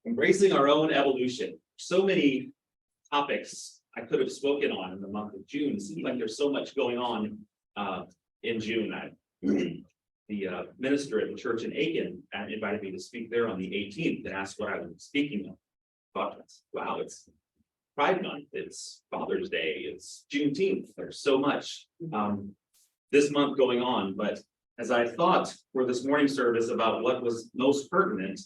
Embracing our own evolution. So many topics I could have spoken on in the month of June. It seems like there's so much going on in June. The minister at the church in Aiken invited me to speak there on the 18th and asked what I was speaking of. Thought, wow, it's Pride Month, it's Father's Day, it's Juneteenth. There's so much this month going on. But as I thought for this morning service about what was most pertinent,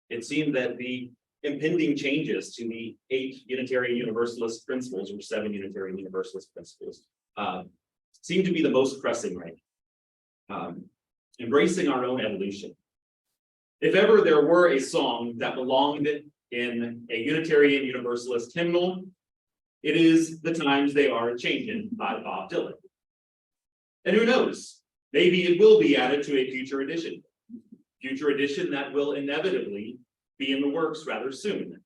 it seemed that the impending changes to the 8 Unitarian Universalist principles, or 7 Unitarian Universalist principles, seem to be the most pressing right now. Embracing our own evolution. If ever there were a song that belonged in a Unitarian Universalist hymnal, it is "The Times They Are Changing" by Bob Dylan. And who knows, maybe it will be added to a future edition that will inevitably be in the works rather soon.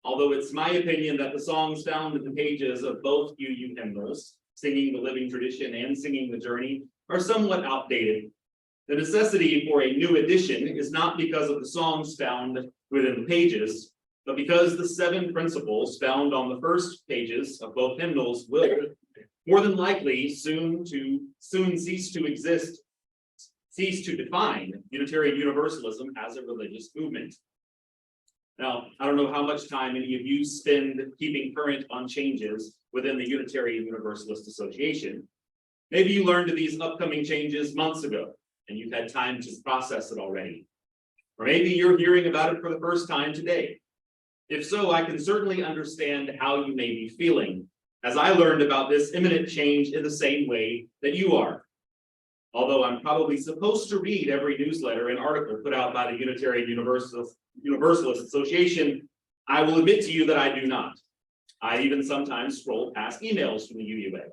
Although it's my opinion that the songs found in the pages of both UU hymnals, Singing the Living Tradition and Singing the Journey, are somewhat outdated. The necessity for a new edition is not because of the songs found within the pages, but because the 7 principles found on the first pages of both hymnals will more than likely soon cease to define Unitarian Universalism as a religious movement. Now, I don't know how much time any of you spend keeping current on changes within the Unitarian Universalist Association. Maybe you learned of these upcoming changes months ago, and you've had time to process it already. Or maybe you're hearing about it for the first time today. If so, I can certainly understand how you may be feeling, as I learned about this imminent change in the same way that you are. Although I'm probably supposed to read every newsletter and article put out by the Unitarian Universalist Association, I will admit to you that I do not. I even sometimes scroll past emails from the UUA.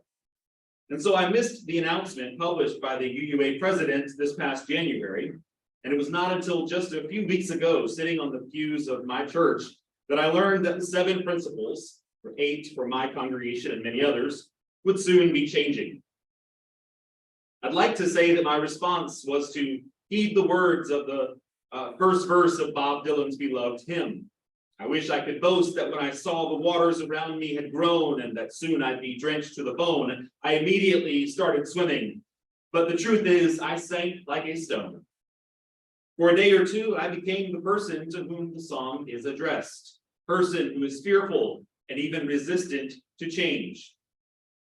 And so I missed the announcement published by the UUA president this past January, and it was not until just a few weeks ago, sitting on the pews of my church, that I learned that the 7 principles, or 8 for my congregation and many others, would soon be changing. I'd like to say that my response was to heed the words of the first verse of Bob Dylan's beloved hymn. I wish I could boast that when I saw the waters around me had grown and that soon I'd be drenched to the bone, I immediately started swimming. But the truth is, I sank like a stone. For a day or two, I became the person to whom the song is addressed, person who is fearful and even resistant to change.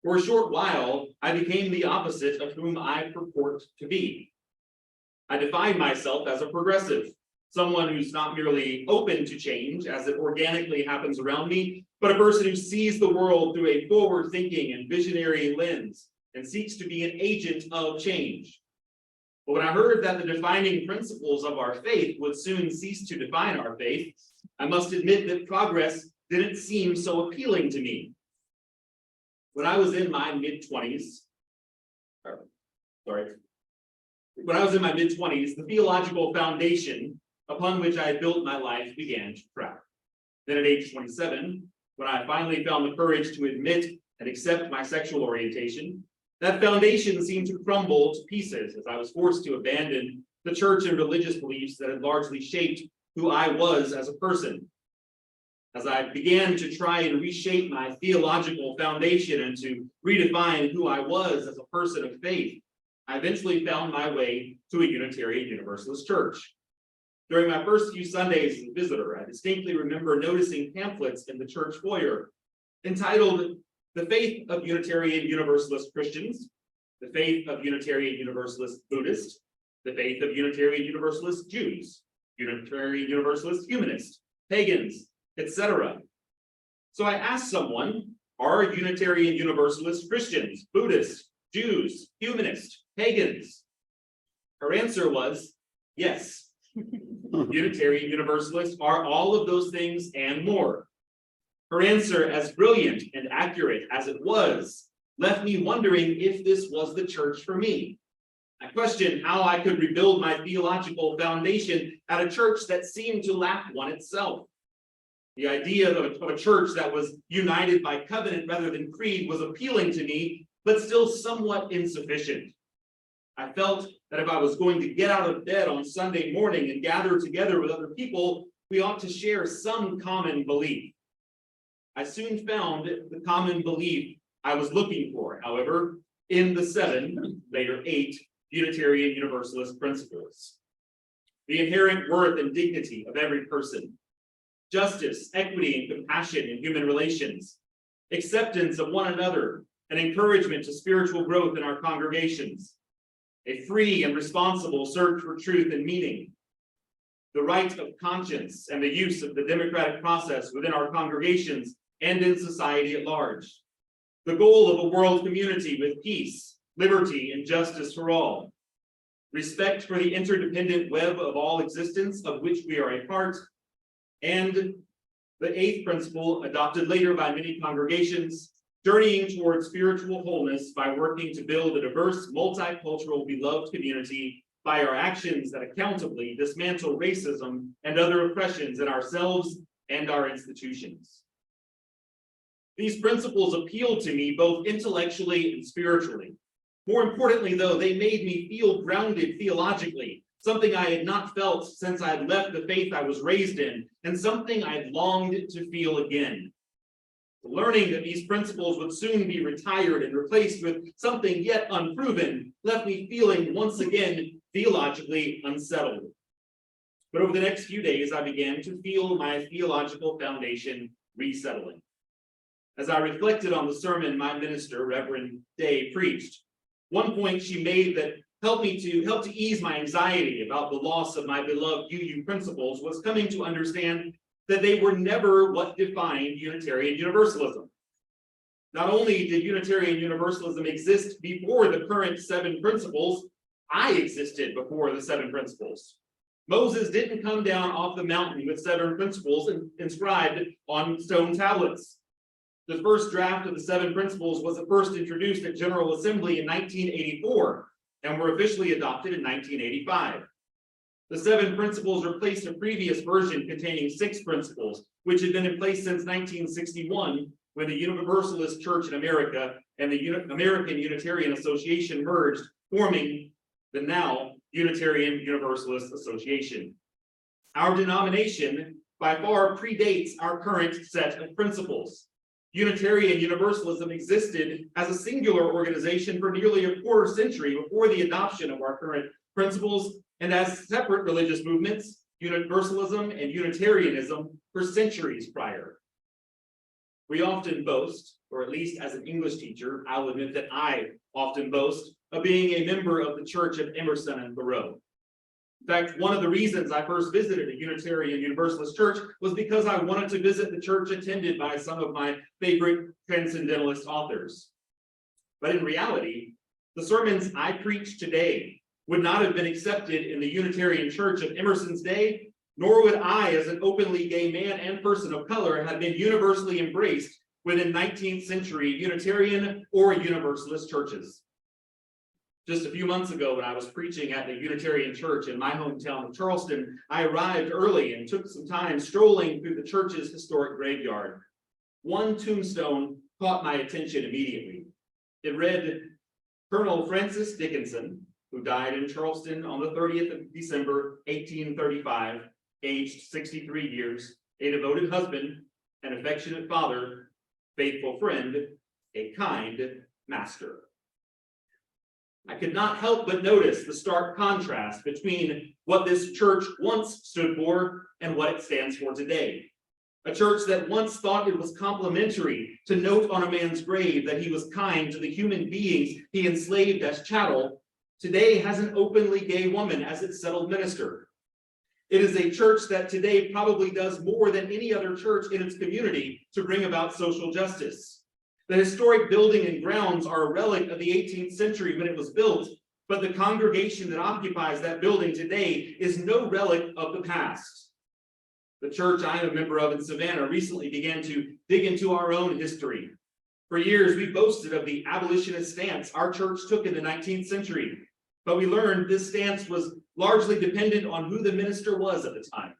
For a short while, I became the opposite of whom I purport to be. I define myself as a progressive, someone who's not merely open to change as it organically happens around me, but a person who sees the world through a forward-thinking and visionary lens and seeks to be an agent of change. But when I heard that the defining principles of our faith would soon cease to define our faith, I must admit that progress didn't seem so appealing to me. When I was in my mid-20s, the theological foundation upon which I had built my life began to crack. Then at age 27, when I finally found the courage to admit and accept my sexual orientation, that foundation seemed to crumble to pieces as I was forced to abandon the church and religious beliefs that had largely shaped who I was as a person. As I began to try and reshape my theological foundation and to redefine who I was as a person of faith, I eventually found my way to a Unitarian Universalist church. During my first few Sundays as a visitor, I distinctly remember noticing pamphlets in the church foyer entitled "The Faith of Unitarian Universalist Christians," "The Faith of Unitarian Universalist Buddhists," "The Faith of Unitarian Universalist Jews," "Unitarian Universalist Humanists," "Pagans," etc. So I asked someone, are Unitarian Universalist Christians, Buddhists, Jews, humanists, pagans? Her answer was yes. Unitarian Universalists are all of those things and more. Her answer, as brilliant and accurate as it was, left me wondering if this was the church for me. I questioned how I could rebuild my theological foundation at a church that seemed to lack one itself. The idea of a church that was united by covenant rather than creed was appealing to me, but still somewhat insufficient. I felt that if I was going to get out of bed on Sunday morning and gather together with other people, we ought to share some common belief. I soon found the common belief I was looking for, however, in the 7, later 8, Unitarian Universalist principles. The inherent worth and dignity of every person, justice, equity, and compassion in human relations, acceptance of one another, and encouragement to spiritual growth in our congregations, a free and responsible search for truth and meaning, the right of conscience and the use of the democratic process within our congregations and in society at large, the goal of a world community with peace, liberty, and justice for all, respect for the interdependent web of all existence of which we are a part, and the 8th principle, adopted later by many congregations, journeying towards spiritual wholeness by working to build a diverse, multicultural, beloved community by our actions that accountably dismantle racism and other oppressions in ourselves and our institutions. These principles appealed to me both intellectually and spiritually. More importantly, though, they made me feel grounded theologically, something I had not felt since I had left the faith I was raised in, and something I had longed to feel again. Learning that these principles would soon be retired and replaced with something yet unproven left me feeling once again theologically unsettled. But over the next few days, I began to feel my theological foundation resettling. As I reflected on the sermon my minister, Reverend Day, preached, one point she made that helped to ease my anxiety about the loss of my beloved UU principles was coming to understand that they were never what defined Unitarian Universalism. Not only did Unitarian Universalism exist before the current 7 principles, I existed before the 7 principles. Moses didn't come down off the mountain with 7 principles inscribed on stone tablets. The first draft of the 7 principles was at first introduced at General Assembly in 1984 and were officially adopted in 1985. The 7 principles replaced a previous version containing 6 principles, which had been in place since 1961 when the Universalist Church in America and the American Unitarian Association merged, forming the now Unitarian Universalist Association. Our denomination by far predates our current set of principles. Unitarian Universalism existed as a singular organization for nearly a quarter century before the adoption of our current principles, and as separate religious movements, Universalism and Unitarianism, for centuries prior. We often boast, or at least as an English teacher, I'll admit that I often boast of being a member of the Church of Emerson and Thoreau. In fact, one of the reasons I first visited a Unitarian Universalist church was because I wanted to visit the church attended by some of my favorite transcendentalist authors. But in reality, the sermons I preach today would not have been accepted in the Unitarian Church of Emerson's day, nor would I, as an openly gay man and person of color, have been universally embraced within 19th century Unitarian or Universalist churches. Just a few months ago, when I was preaching at the Unitarian Church in my hometown of Charleston, I arrived early and took some time strolling through the church's historic graveyard. One tombstone caught my attention immediately. It read, Colonel Francis Dickinson, who died in Charleston on the 30th of December, 1835, aged 63 years, a devoted husband, an affectionate father, faithful friend, a kind master. I could not help but notice the stark contrast between what this church once stood for and what it stands for today. A church that once thought it was complimentary to note on a man's grave that he was kind to the human beings he enslaved as chattel, today has an openly gay woman as its settled minister. It is a church that today probably does more than any other church in its community to bring about social justice. The historic building and grounds are a relic of the 18th century when it was built, but the congregation that occupies that building today is no relic of the past. The church I am a member of in Savannah recently began to dig into our own history. For years, we boasted of the abolitionist stance our church took in the 19th century, but we learned this stance was largely dependent on who the minister was at the time.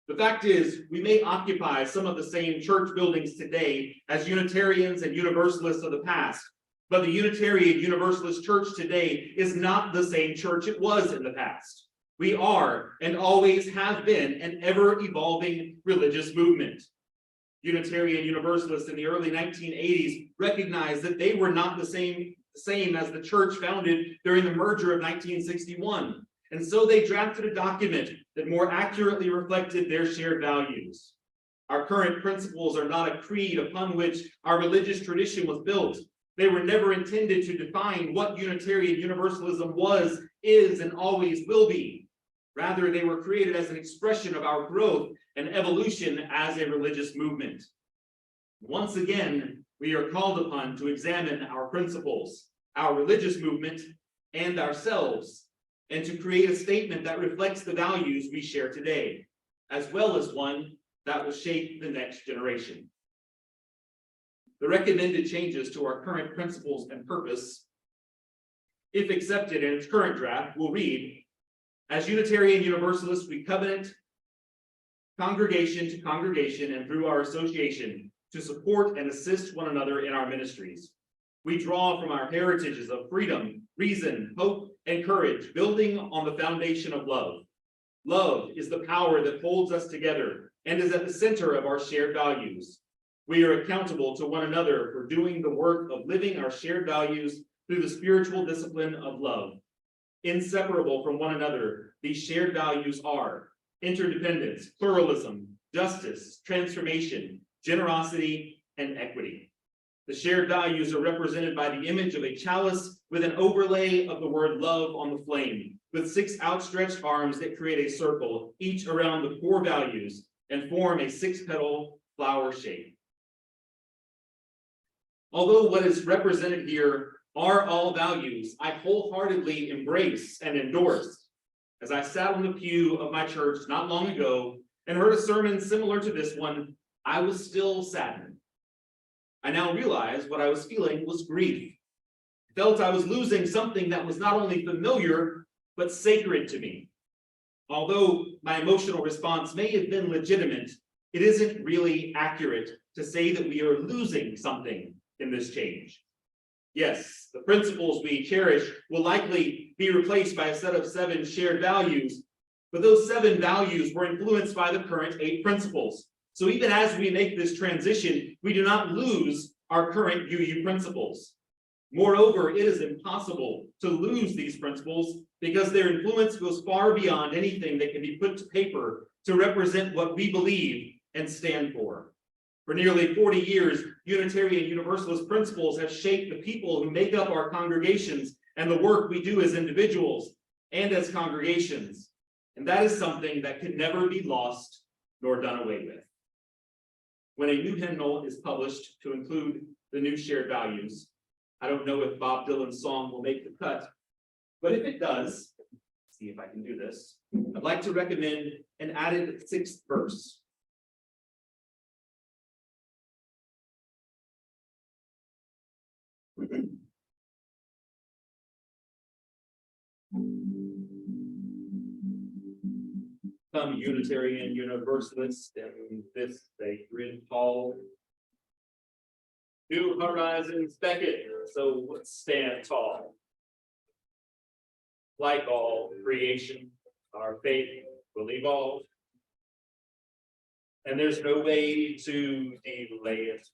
The fact is, we may occupy some of the same church buildings today as Unitarians and Universalists of the past, But the Unitarian Universalist Church today is not the same church it was in the past. We are and always have been an ever-evolving religious movement. Unitarian Universalists in the early 1980s recognized that they were not the same as the church founded during the merger of 1961. And so they drafted a document that more accurately reflected their shared values. Our current principles are not a creed upon which our religious tradition was built. They were never intended to define what Unitarian Universalism was, is, and always will be. Rather, they were created as an expression of our growth and evolution as a religious movement. Once again, we are called upon to examine our principles, our religious movement, and ourselves, and to create a statement that reflects the values we share today, as well as one that will shape the next generation. The recommended changes to our current principles and purpose, if accepted in its current draft, will read, as Unitarian Universalists, we covenant congregation to congregation and through our association to support and assist one another in our ministries. We draw from our heritages of freedom, reason, hope, and courage, building on the foundation of love. Love is the power that holds us together and is at the center of our shared values. We are accountable to one another for doing the work of living our shared values through the spiritual discipline of love. Inseparable from one another, these shared values are interdependence, pluralism, justice, transformation, generosity, and equity. The shared values are represented by the image of a chalice with an overlay of the word love on the flame, with 6 outstretched arms that create a circle, each around the core values, and form a 6-petal flower shape. Although what is represented here are all values I wholeheartedly embrace and endorse, as I sat on the pew of my church not long ago and heard a sermon similar to this one, I was still saddened. I now realize what I was feeling was grief. I felt I was losing something that was not only familiar, but sacred to me. Although my emotional response may have been legitimate, it isn't really accurate to say that we are losing something in this change. Yes, the principles we cherish will likely be replaced by a set of 7 shared values, but those 7 values were influenced by the current 8 principles. So even as we make this transition, we do not lose our current UU principles. Moreover, it is impossible to lose these principles because their influence goes far beyond anything that can be put to paper to represent what we believe and stand for. For nearly 40 years, Unitarian Universalist principles have shaped the people who make up our congregations and the work we do as individuals and as congregations. And that is something that can never be lost nor done away with. When a new hymnal is published to include the new shared values, I don't know if Bob Dylan's song will make the cut, but if it does, see if I can do this, I'd like to recommend an added 6th verse. Come Unitarian Universalists in this sacred hall. New horizons beckon, so let's stand tall. Like all creation, our faith will evolve. And there's no way to delay it.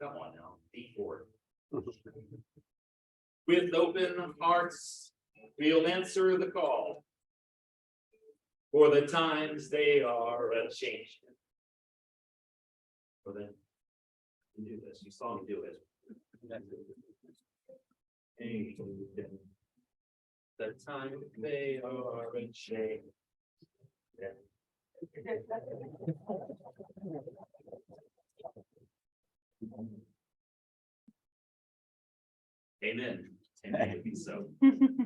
Come on now, D4. With open hearts, we'll answer the call. For the times they are a-changing. Well then, you do this. You saw me do it. The time they are a-changing. Yeah.